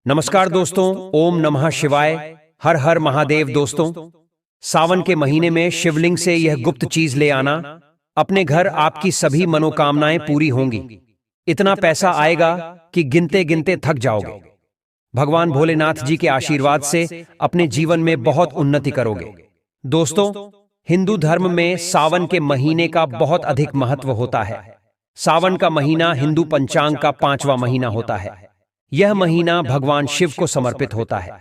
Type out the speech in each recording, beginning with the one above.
नमस्कार दोस्तों, ओम नमः शिवाय, हर हर महादेव। दोस्तों, सावन के महीने में शिवलिंग से यह गुप्त चीज ले आना, अपने घर आपकी सभी मनोकामनाएं पूरी होंगी। इतना पैसा आएगा कि गिनते गिनते थक जाओगे। भगवान भोलेनाथ जी के आशीर्वाद से अपने जीवन में बहुत उन्नति करोगे। दोस्तों, हिंदू धर्म में सावन के महीने का बहुत अधिक महत्व होता है। सावन का महीना हिंदू पंचांग का 5वां महीना होता है। यह महीना भगवान शिव को समर्पित होता है।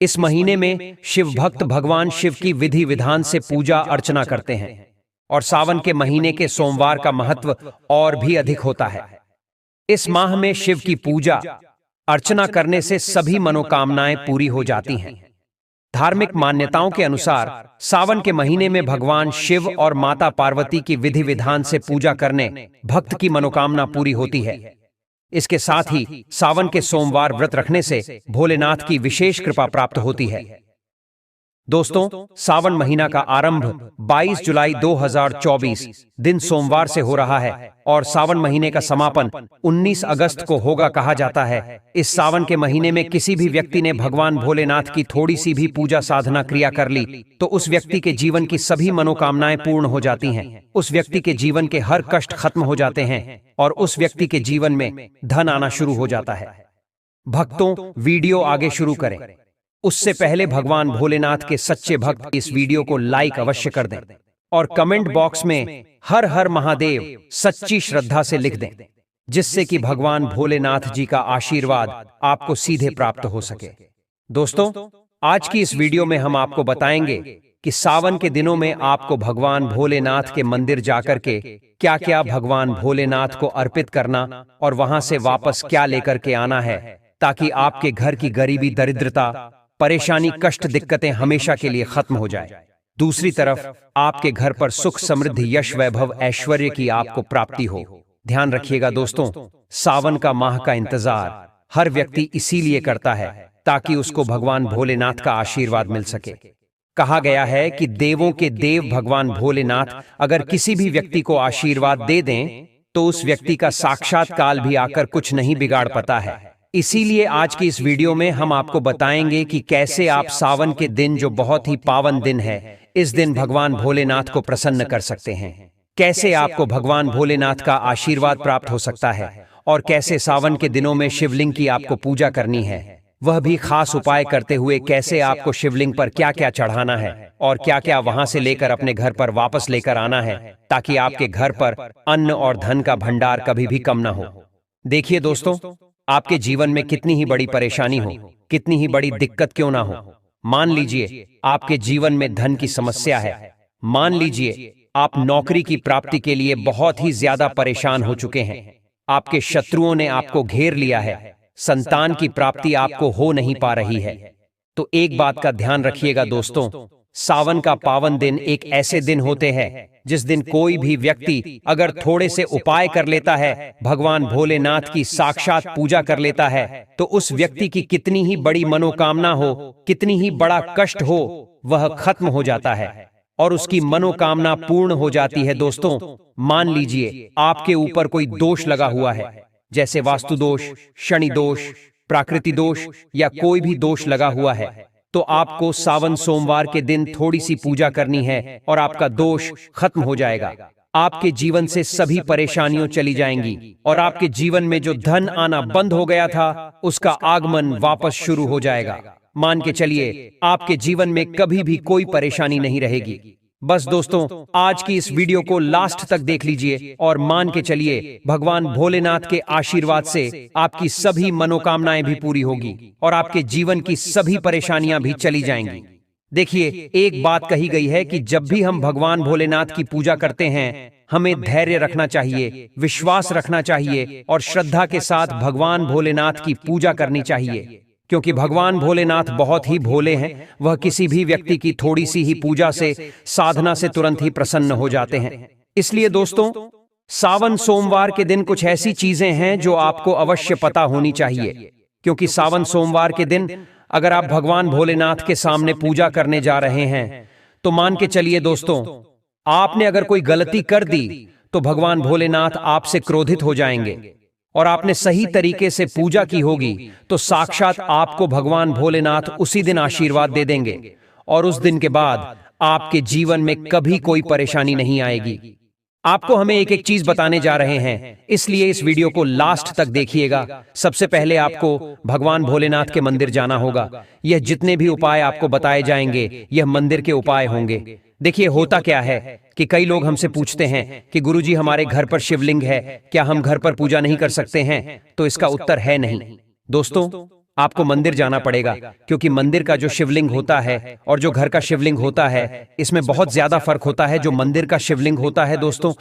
इस महीने में शिव भक्त भगवान शिव की विधि विधान से पूजा अर्चना करते हैं और सावन के महीने के सोमवार का महत्व और भी अधिक होता है। इस माह में शिव की पूजा अर्चना करने से सभी मनोकामनाएं पूरी हो जाती हैं। धार्मिक मान्यताओं के अनुसार सावन के महीने में भगवान शिव और माता पार्वती की विधि विधान से पूजा करने भक्त की मनोकामना पूरी होती है। इसके साथ ही सावन के सोमवार व्रत रखने से भोलेनाथ की विशेष कृपा प्राप्त होती है। दोस्तों, सावन महीना का आरंभ 22 जुलाई 2024 दिन सोमवार से हो रहा है और सावन महीने का समापन 19 अगस्त को होगा कहा जाता है। इस सावन के महीने में किसी भी व्यक्ति ने भगवान भोलेनाथ की थोड़ी सी भी पूजा साधना क्रिया कर ली तो उस व्यक्ति के जीवन की सभी मनोकामनाएं पूर्ण हो जाती हैं। उस व्यक्ति के जीवन के हर कष्ट खत्म हो जाते हैं और उस व्यक्ति के जीवन में धन आना शुरू हो जाता है। भक्तों, वीडियो आगे शुरू करें उससे पहले भगवान भोलेनाथ के सच्चे भक्त इस वीडियो को लाइक अवश्य कर दें और कमेंट बॉक्स में हर हर महादेव सच्ची श्रद्धा से लिख दें, जिससे कि भगवान भोलेनाथ जी का आशीर्वाद आपको सीधे प्राप्त हो सके। दोस्तों, आज की इस वीडियो में हम आपको बताएंगे कि सावन के दिनों में आपको भगवान भोलेनाथ के मंदिर जाकर के क्या क्या भगवान भोलेनाथ को अर्पित करना और वहां से वापस क्या लेकर के आना है, ताकि आपके घर की गरीबी, दरिद्रता, परेशानी, कष्ट, दिक्कतें हमेशा के लिए खत्म हो जाए। दूसरी तरफ आपके घर पर सुख, समृद्धि, यश, वैभव, ऐश्वर्य की आपको प्राप्ति हो। ध्यान रखिएगा दोस्तों, सावन का माह का इंतजार हर व्यक्ति इसीलिए करता है ताकि उसको भगवान भोलेनाथ का आशीर्वाद मिल सके। कहा गया है कि देवों के देव भगवान भोलेनाथ अगर किसी भी व्यक्ति को आशीर्वाद दे दें तो उस व्यक्ति का साक्षात काल भी आकर कुछ नहीं बिगाड़ पाता है। इसीलिए आज की इस वीडियो में हम आपको बताएंगे कि कैसे आप सावन के दिन, जो बहुत ही पावन दिन है, इस दिन भगवान भोलेनाथ को प्रसन्न कर सकते हैं। कैसे आपको भगवान भोलेनाथ का आशीर्वाद प्राप्त हो सकता है और कैसे सावन के दिनों में शिवलिंग की आपको पूजा करनी है, वह भी खास उपाय करते हुए कैसे आपको शिवलिंग पर क्या क्या चढ़ाना है और क्या क्या वहां से लेकर अपने घर पर वापस लेकर आना है, ताकि आपके घर पर अन्न और धन का भंडार कभी भी कम न हो। देखिए दोस्तों, आपके जीवन में कितनी ही बड़ी परेशानी हो, कितनी ही बड़ी दिक्कत क्यों ना हो, मान लीजिए आपके जीवन में धन की समस्या है, मान लीजिए आप नौकरी की प्राप्ति के लिए बहुत ही ज्यादा परेशान हो चुके हैं, आपके शत्रुओं ने आपको घेर लिया है, संतान की प्राप्ति आपको हो नहीं पा रही है, तो एक बात का ध्यान रखिएगा दोस्तों, सावन का पावन दिन एक ऐसे दिन होते हैं जिस दिन कोई भी व्यक्ति अगर थोड़े से उपाय कर लेता है, भगवान भोलेनाथ की साक्षात पूजा कर लेता है, तो उस व्यक्ति की कितनी ही बड़ी मनोकामना हो, कितनी ही बड़ा कष्ट हो, वह खत्म हो जाता है और उसकी मनोकामना पूर्ण हो जाती है। दोस्तों, मान लीजिए आपके ऊपर कोई दोष लगा हुआ है, जैसे वास्तु दोष, शनि दोष, प्राकृति दोष या कोई भी दोष लगा हुआ है, तो आपको सावन सोमवार के दिन थोड़ी सी पूजा करनी है और आपका दोष खत्म हो जाएगा। आपके जीवन से सभी परेशानियां चली जाएंगी और आपके जीवन में जो धन आना बंद हो गया था, उसका आगमन वापस शुरू हो जाएगा। मान के चलिए आपके जीवन में कभी भी कोई परेशानी नहीं रहेगी। बस दोस्तों, आज की इस वीडियो को लास्ट तक देख लीजिए और मान के चलिए भगवान भोलेनाथ के आशीर्वाद से आपकी सभी मनोकामनाएं भी पूरी होगी और आपके जीवन की सभी परेशानियां भी चली जाएंगी। देखिए, एक बात कही गई है कि जब भी हम भगवान भोलेनाथ की पूजा करते हैं, हमें धैर्य रखना चाहिए, विश्वास रखना चाहिए और श्रद्धा के साथ भगवान भोलेनाथ की पूजा करनी चाहिए, क्योंकि भगवान भोलेनाथ बहुत ही भोले हैं। वह किसी भी व्यक्ति की थोड़ी सी ही पूजा से, साधना से तुरंत ही प्रसन्न हो जाते हैं। इसलिए दोस्तों, सावन सोमवार के दिन कुछ ऐसी चीजें हैं जो आपको अवश्य पता होनी चाहिए, क्योंकि सावन सोमवार के दिन अगर आप भगवान भोलेनाथ के सामने पूजा करने जा रहे हैं, तो मान के चलिए दोस्तों, आपने अगर कोई गलती कर दी तो भगवान भोलेनाथ आपसे क्रोधित हो जाएंगे और आपने सही तरीके से पूजा की होगी तो साक्षात आपको भगवान भोलेनाथ उसी दिन आशीर्वाद दे देंगे और उस दिन के बाद आपके जीवन में कभी कोई परेशानी नहीं आएगी। आपको हमें एक एक चीज बताने जा रहे हैं, इसलिए इस वीडियो को लास्ट तक देखिएगा। सबसे पहले आपको भगवान भोलेनाथ के मंदिर जाना होगा। यह जितने भी उपाय आपको बताए जाएंगे यह मंदिर के उपाय होंगे। देखिए होता क्या है कि कई लोग हमसे पूछते हैं कि गुरुजी हमारे घर पर शिवलिंग है, क्या हम घर पर पूजा नहीं कर सकते हैं? तो इसका उत्तर है नहीं। दोस्तों, आपको मंदिर जाना पड़ेगा, क्योंकि मंदिर का जो शिवलिंग होता है और जो घर का शिवलिंग होता है इसमें बहुत ज्यादा फर्क होता है। जो मंदिर का शिवलिंग होता है दोस्तों,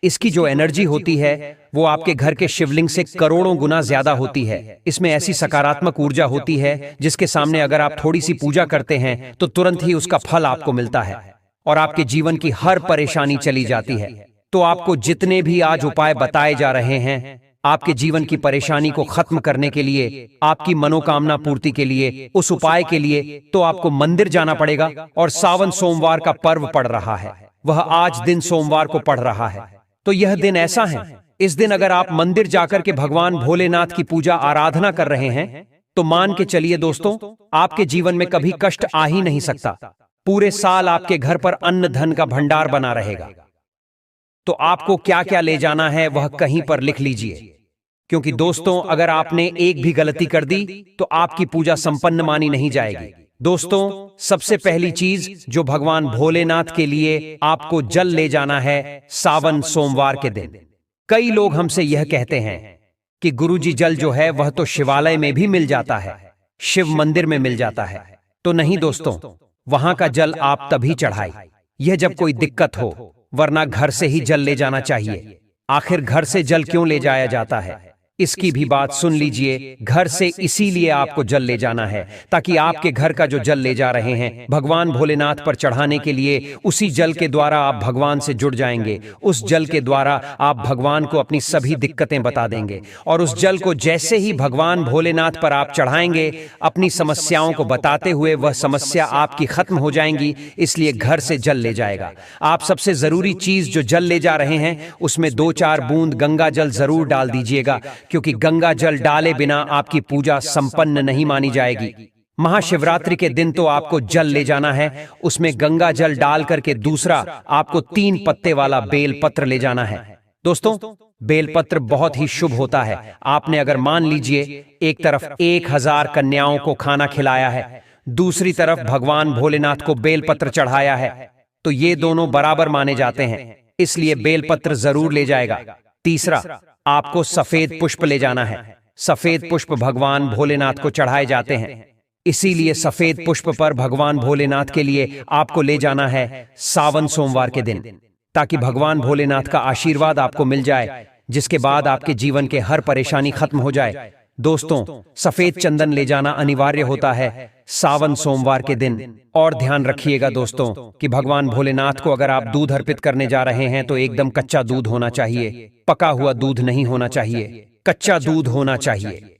इसकी जो एनर्जी होती है वो आपके घर के शिवलिंग से करोड़ों गुना ज्यादा होती है। इसमें ऐसी सकारात्मक ऊर्जा होती है जिसके सामने अगर आप थोड़ी सी पूजा करते हैं तो तुरंत ही उसका फल आपको मिलता है और आपके जीवन की हर परेशानी चली जाती है। तो आपको जितने भी आज उपाय बताए जा रहे हैं आपके जीवन की परेशानी को खत्म करने के लिए, आपकी मनोकामना पूर्ति के लिए, उस उपाय के लिए तो आपको मंदिर जाना पड़ेगा। और सावन सोमवार का पर्व पड़ रहा है, वह आज दिन सोमवार को पड़ रहा है। तो यह दिन ऐसा है, इस दिन अगर आप मंदिर जाकर के भगवान भोलेनाथ की पूजा आराधना कर रहे हैं तो मान के चलिए दोस्तों, आपके जीवन में कभी कष्ट आ ही नहीं सकता। पूरे साल आपके घर पर अन्न धन का भंडार बना रहेगा। तो आपको क्या क्या ले जाना है वह कहीं पर लिख लीजिए, क्योंकि दोस्तों अगर आपने एक भी गलती कर दी तो आपकी पूजा संपन्न मानी नहीं जाएगी। दोस्तों, सबसे पहली चीज जो भगवान भोलेनाथ के लिए आपको जल ले जाना है सावन सोमवार के दिन। कई लोग हमसे यह कहते हैं कि गुरुजी जल जो है वह तो शिवालय में भी मिल जाता है, शिव मंदिर में मिल जाता है। तो नहीं दोस्तों, वहां का जल आप तभी चढ़ाई यह जब कोई दिक्कत हो, वरना घर से ही जल ले जाना चाहिए। आखिर घर से जल क्यों ले जाया जाता है इसकी भी बात सुन लीजिए। घर से इसीलिए आपको जल ले जाना है ताकि आपके घर का जो जल ले जा रहे हैं भगवान भोलेनाथ पर चढ़ाने के लिए, उसी जल के द्वारा आप भगवान से जुड़ जाएंगे। उस जल के द्वारा आप भगवान को अपनी सभी दिक्कतें बता देंगे और उस जल को जैसे ही भगवान भोलेनाथ पर आप चढ़ाएंगे, अपनी समस्याओं को बताते हुए वह समस्या आपकी खत्म हो जाएंगी। इसलिए घर से जल ले जाएगा। आप सबसे जरूरी चीज जो जल ले जा रहे हैं उसमें 2-4 बूंद गंगा जल जरूर डाल दीजिएगा, क्योंकि गंगा जल डाले बिना आपकी पूजा संपन्न नहीं मानी जाएगी। महाशिवरात्रि के दिन तो आपको जल ले जाना है, उसमें गंगा जल डाल करके दूसरा आपको 3 पत्ते वाला बेल पत्र ले जाना है। दोस्तों, बेल पत्र बहुत ही शुभ होता है। आपने अगर मान लीजिए एक तरफ 1000 कन्याओं को खाना खिलाया है, दूसरी तरफ भगवान भोलेनाथ को बेल पत्र चढ़ाया है, तो ये दोनों बराबर माने जाते हैं, इसलिए बेल पत्र जरूर ले जाएगा। तीसरा, आपको सफेद पुष्प ले जाना है। सफेद पुष्प भगवान भोलेनाथ को चढ़ाए जाते हैं, इसीलिए सफेद पुष्प पर भगवान भोलेनाथ के लिए आपको ले जाना है सावन सोमवार के दिन, ताकि भगवान भोलेनाथ का आशीर्वाद आपको मिल जाए, जिसके बाद आपके जीवन के हर परेशानी खत्म हो जाए। दोस्तों, सफेद चंदन ले जाना अनिवार्य होता है सावन सोमवार के दिन। और ध्यान रखिएगा दोस्तों कि भगवान भोलेनाथ को अगर आप दूध अर्पित करने जा रहे हैं तो एकदम कच्चा दूध होना चाहिए, पका हुआ दूध नहीं होना चाहिए, कच्चा दूध होना चाहिए।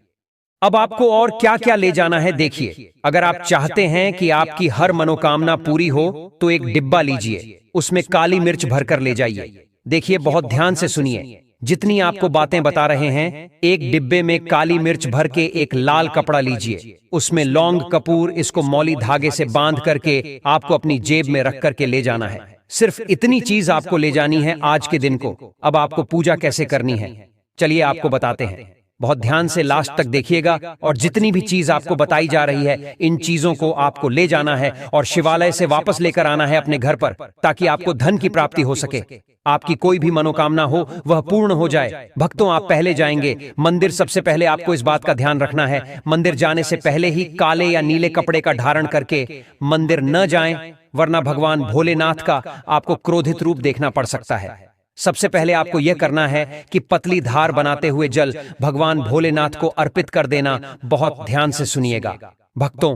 अब आपको और क्या क्या ले जाना है देखिए। अगर आप चाहते हैं कि आपकी हर मनोकामना पूरी हो तो एक डिब्बा लीजिए, उसमें काली मिर्च भरकर ले जाइए। देखिए, बहुत ध्यान से सुनिए, जितनी आपको बातें बता रहे हैं, एक डिब्बे में काली मिर्च भर के एक लाल कपड़ा लीजिए, उसमें लौंग कपूर इसको मौली धागे से बांध करके आपको अपनी जेब में रख करके ले जाना है। सिर्फ इतनी चीज आपको ले जानी है आज के दिन को। अब आपको पूजा कैसे करनी है चलिए आपको बताते हैं। बहुत ध्यान से लास्ट तक देखिएगा और जितनी भी चीज आपको बताई जा रही है इन चीजों को आपको ले जाना है और शिवालय से वापस लेकर आना है अपने घर पर, ताकि आपको धन की प्राप्ति हो सके, आपकी कोई भी मनोकामना हो वह पूर्ण हो जाए। भक्तों, आप पहले जाएंगे मंदिर। सबसे पहले आपको इस बात का ध्यान रखना है, मंदिर जाने से पहले ही काले या नीले कपड़े का धारण करके मंदिर न जाएं, वरना भगवान भोलेनाथ का आपको क्रोधित रूप देखना पड़ सकता है। सबसे पहले आपको यह करना है कि पतली धार बनाते हुए जल भगवान भोलेनाथ को अर्पित कर देना। बहुत ध्यान से सुनिएगा भक्तों,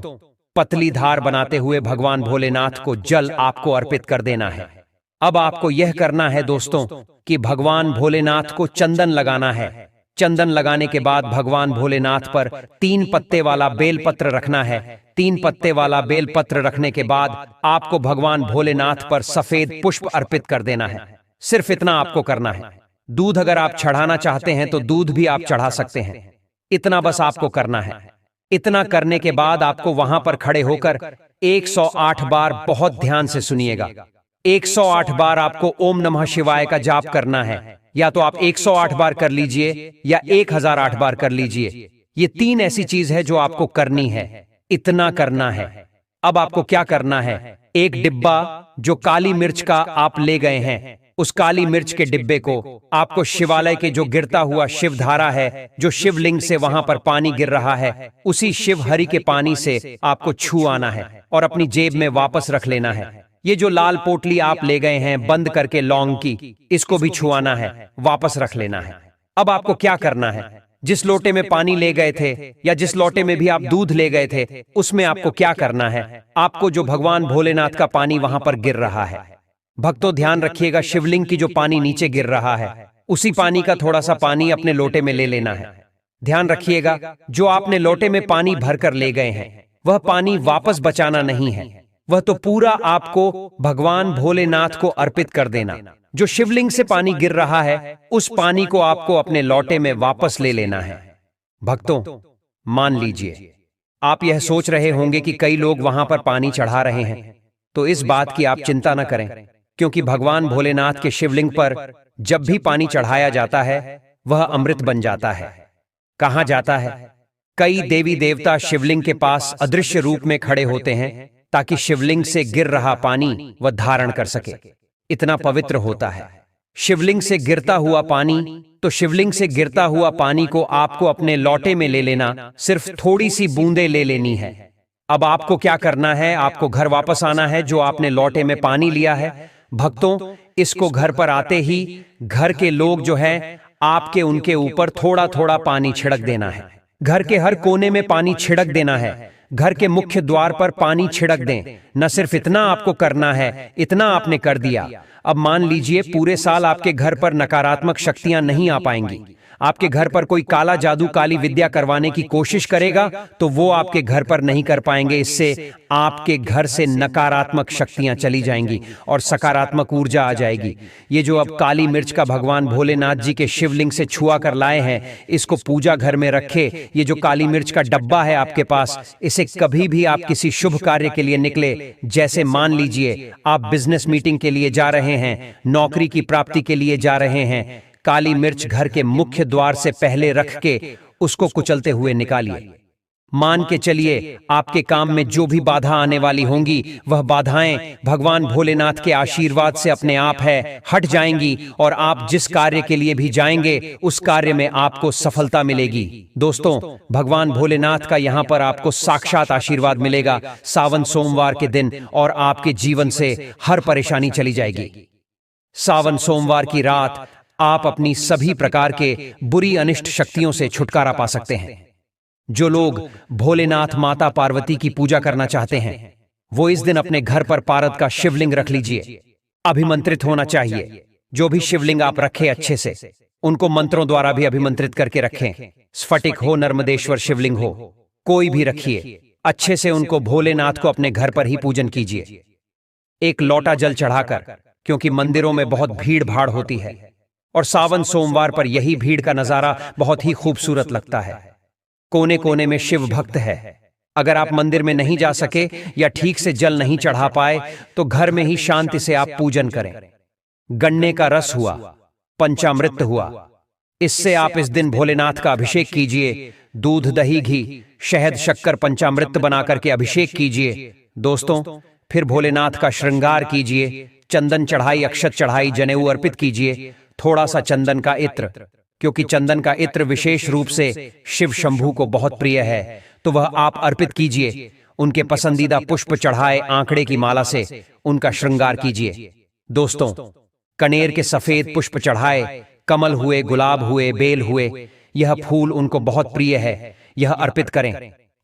पतली धार बनाते हुए भगवान भोलेनाथ को जल आपको अर्पित कर देना है। अब आपको यह करना है दोस्तों कि भगवान भोलेनाथ को चंदन लगाना है। चंदन लगाने के बाद भगवान भोलेनाथ पर 3 पत्ते वाला बेलपत्र रखना है। 3 पत्ते वाला बेलपत्र रखने के बाद आपको भगवान भोलेनाथ पर सफेद पुष्प अर्पित कर देना है। सिर्फ इतना आपको करना है दूध अगर आप चढ़ाना चाहते हैं तो दूध भी आप चढ़ा सकते हैं। इतना बस आपको करना है। इतना करने के बाद आपको वहां पर खड़े होकर 108 बार बहुत ध्यान से सुनिएगा। 108 बार आपको ओम नमः शिवाय का जाप करना है। या तो आप 108 बार कर लीजिए या 1008 बार कर लीजिए। ये 3 ऐसी चीज है जो आपको करनी है। इतना करना है। अब आपको क्या करना है, एक डिब्बा जो काली मिर्च का आप ले गए हैं, उस काली मिर्च के डिब्बे को आपको शिवालय के जो गिरता हुआ शिव धारा है, जो शिवलिंग से वहां पर पानी गिर रहा है, उसी शिव हरि के पानी से आपको छू आना है और अपनी जेब में वापस रख लेना है। ये जो लाल पोटली आप ले गए हैं बंद करके लौंग की, इसको भी छुआना है, वापस रख लेना है। अब आपको क्या करना है, जिस लोटे में पानी ले गए थे या जिस लोटे में भी आप दूध ले गए थे, उसमें आपको क्या करना है, आपको जो भगवान भोलेनाथ का पानी वहां पर गिर रहा है, भक्तों ध्यान रखिएगा, शिवलिंग की जो पानी नीचे गिर रहा है, उसी पानी का थोड़ा सा पानी अपने लोटे में ले लेना है। ध्यान रखिएगा, जो आपने लोटे में पानी भरकर ले गए हैं, वह पानी वापस बचाना नहीं है, वह तो पूरा आपको भगवान भोलेनाथ को अर्पित कर देना। जो शिवलिंग से पानी गिर रहा है, उस पानी को आपको अपने लोटे में वापस ले लेना है। भक्तों, मान लीजिए आप यह सोच रहे होंगे कि कई लोग वहां पर पानी चढ़ा रहे हैं, तो इस बात की आप चिंता न करें, क्योंकि भगवान भोलेनाथ के शिवलिंग पर जब भी पानी चढ़ाया जाता है वह अमृत बन जाता है। कहां जाता है? कई देवी देवता शिवलिंग के पास अदृश्य रूप में खड़े होते हैं ताकि शिवलिंग से गिर रहा पानी वह धारण कर सके। इतना पवित्र होता है शिवलिंग से गिरता हुआ पानी। तो शिवलिंग से गिरता हुआ पानी को आपको अपने लोटे में ले लेना, सिर्फ थोड़ी सी बूंदे ले लेनी है। अब आपको क्या करना है, आपको घर वापस आना है जो आपने लोटे में पानी लिया है। भक्तों, इसको घर पर आते ही घर के लोग जो हैं, आपके उनके ऊपर थोड़ा थोड़ा पानी छिड़क देना है। घर के हर कोने में पानी छिड़क देना है। घर के मुख्य द्वार पर पानी छिड़क दें। न सिर्फ इतना आपको करना है, इतना आपने कर दिया। अब मान लीजिए पूरे साल आपके घर पर नकारात्मक शक्तियां नहीं आ पाएंगी। आपके घर पर कोई काला जादू, काली विद्या करवाने की कोशिश करेगा तो वो आपके घर पर नहीं कर पाएंगे। इससे आपके घर से नकारात्मक शक्तियां चली जाएंगी और सकारात्मक ऊर्जा आ जाएगी। ये जो अब काली मिर्च का भगवान भोलेनाथ जी के शिवलिंग से छुआ कर लाए हैं, इसको पूजा घर में रखे। ये जो काली मिर्च का डब्बा है आपके पास, इसे कभी भी आप किसी शुभ कार्य के लिए निकले, जैसे मान लीजिए आप बिजनेस मीटिंग के लिए जा रहे हैं, नौकरी की प्राप्ति के लिए जा रहे हैं, काली मिर्च घर के मुख्य द्वार से पहले रख के उसको कुचलते हुए निकालिए। मान के चलिए आपके काम में जो भी बाधा आने वाली होंगी, वह बाधाएं भगवान भोलेनाथ के आशीर्वाद से अपने आप है हट जाएंगी और आप जिस कार्य के लिए भी जाएंगे उस कार्य में आपको सफलता मिलेगी। दोस्तों, भगवान भोलेनाथ का यहाँ पर आपको साक्षात आशीर्वाद मिलेगा सावन सोमवार के दिन, और आपके जीवन से हर परेशानी चली जाएगी। सावन सोमवार की रात आप अपनी सभी प्रकार के बुरी अनिष्ट शक्तियों से छुटकारा पा सकते हैं। जो लोग भोलेनाथ माता पार्वती की पूजा करना चाहते हैं, वो इस दिन अपने घर पर पारद का शिवलिंग रख लीजिए। अभिमंत्रित होना चाहिए। जो भी शिवलिंग आप रखें अच्छे से उनको मंत्रों द्वारा भी अभिमंत्रित करके रखें। स्फटिक हो, नर्मदेश्वर शिवलिंग हो, कोई भी रखिए, अच्छे से उनको भोलेनाथ को अपने घर पर ही पूजन कीजिए। एक लोटा जल चढ़ाकर, क्योंकि मंदिरों में बहुत भीड़ भाड़ होती है और सावन सोमवार पर यही भीड़ का नजारा बहुत ही खूबसूरत लगता है। कोने कोने में शिव भक्त है। अगर आप मंदिर में नहीं जा सके या ठीक से जल नहीं चढ़ा पाए तो घर में ही शांति से आप पूजन करें। गन्ने का रस हुआ, पंचामृत हुआ, इससे आप इस दिन भोलेनाथ का अभिषेक कीजिए। दूध, दही, घी, शहद, शक्कर, पंचामृत बनाकर के अभिषेक कीजिए। दोस्तों, फिर भोलेनाथ का श्रृंगार कीजिए। चंदन चढ़ाई, अक्षत चढ़ाई, जनेऊ अर्पित कीजिए। थोड़ा सा चंदन का इत्र, क्योंकि चंदन का इत्र विशेष रूप से शिव शंभू को बहुत प्रिय है, तो वह आप अर्पित कीजिए। उनके पसंदीदा पुष्प चढ़ाए आंकड़े की माला से उनका श्रृंगार कीजिए। दोस्तों, कनेर के सफेद पुष्प चढ़ाए, कमल हुए, गुलाब हुए, बेल हुए, यह फूल उनको बहुत प्रिय है, यह अर्पित करें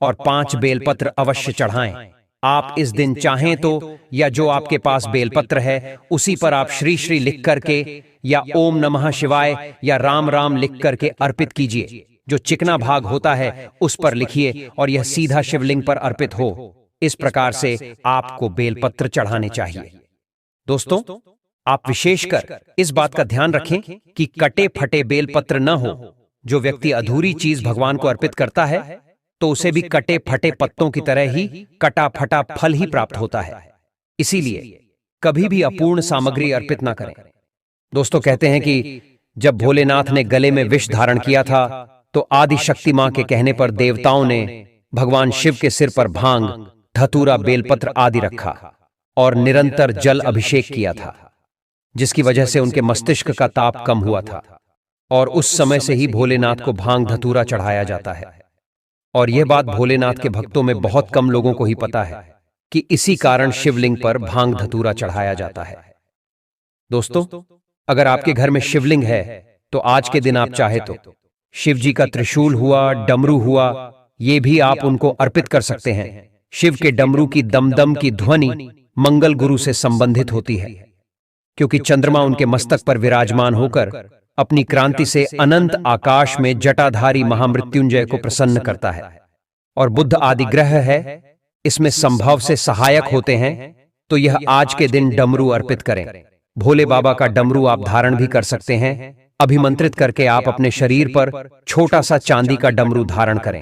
और 5 बेलपत्र अवश्य चढ़ाएं। आप इस दिन चाहें तो या जो आपके पास बेलपत्र है उसी पर आप श्री श्री लिख करके या ओम नमः शिवाय या राम राम लिख करके अर्पित कीजिए। जो चिकना भाग होता है उस पर लिखिए और यह सीधा शिवलिंग पर अर्पित हो। इस प्रकार से आपको बेलपत्र चढ़ाने चाहिए। दोस्तों, आप विशेषकर इस बात का ध्यान रखें कि कटे फटे बेलपत्र न हो। जो व्यक्ति अधूरी चीज भगवान को अर्पित करता है तो उसे भी कटे फटे पत्तों की तरह ही कटा फटा फल ही प्राप्त होता है। इसीलिए कभी भी अपूर्ण सामग्री अर्पित ना करें। दोस्तों, कहते हैं कि जब भोलेनाथ ने गले में विष धारण किया था तो आदि शक्ति मां के कहने पर देवताओं ने भगवान शिव के सिर पर भांग, धतूरा, बेलपत्र आदि रखा और निरंतर जल अभिषेक किया था, जिसकी वजह से उनके मस्तिष्क का ताप कम हुआ था। और उस समय से ही भोलेनाथ को भांग धतूरा चढ़ाया जाता है। और यह बात भोलेनाथ के भक्तों में बहुत कम लोगों को ही पता है कि इसी कारण शिवलिंग पर भांग धतूरा चढ़ाया जाता है। दोस्तों, अगर आपके घर में शिवलिंग है तो आज के दिन आप चाहे तो शिव जी का त्रिशूल हुआ, डमरू हुआ, ये भी आप उनको अर्पित कर सकते हैं। शिव के डमरू की दमदम की ध्वनि मंगल गुरु से संबंधित होती है, क्योंकि चंद्रमा उनके मस्तक पर विराजमान होकर अपनी क्रांति से अनंत आकाश में जटाधारी महामृत्युंजय को प्रसन्न करता है। और बुध आदि ग्रह है, इसमें संभव से सहायक होते हैं। तो यह आज के दिन डमरू अर्पित करें। भोले बाबा का डमरू आप धारण भी कर सकते हैं। अभिमंत्रित करके आप अपने शरीर पर छोटा सा चांदी का डमरू धारण करें।